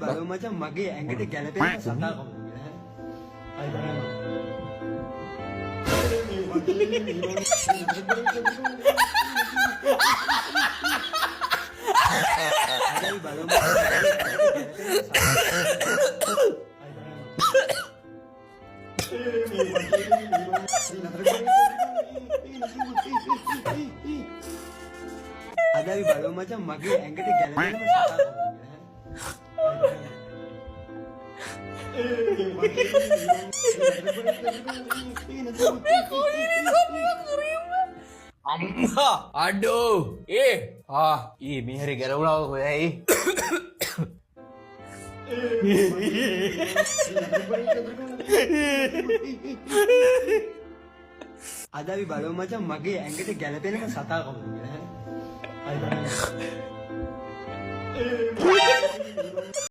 බලව මචං මගේ ඇඟට ගැලපෙන සතා කොහොමද කියලා. අය බලන්න. අදයි බලව අදයි බලව මචං මගේ ඇඟට ගැලපෙන සතා කොහොමද අම්මා අඩෝ ඊ මිහරි ගැරවුණාව කොහේ අදයි බලව මචං මගේ ඇඟට ගැලපෙන සතා කොහොමද කියලා. අය බලන්න.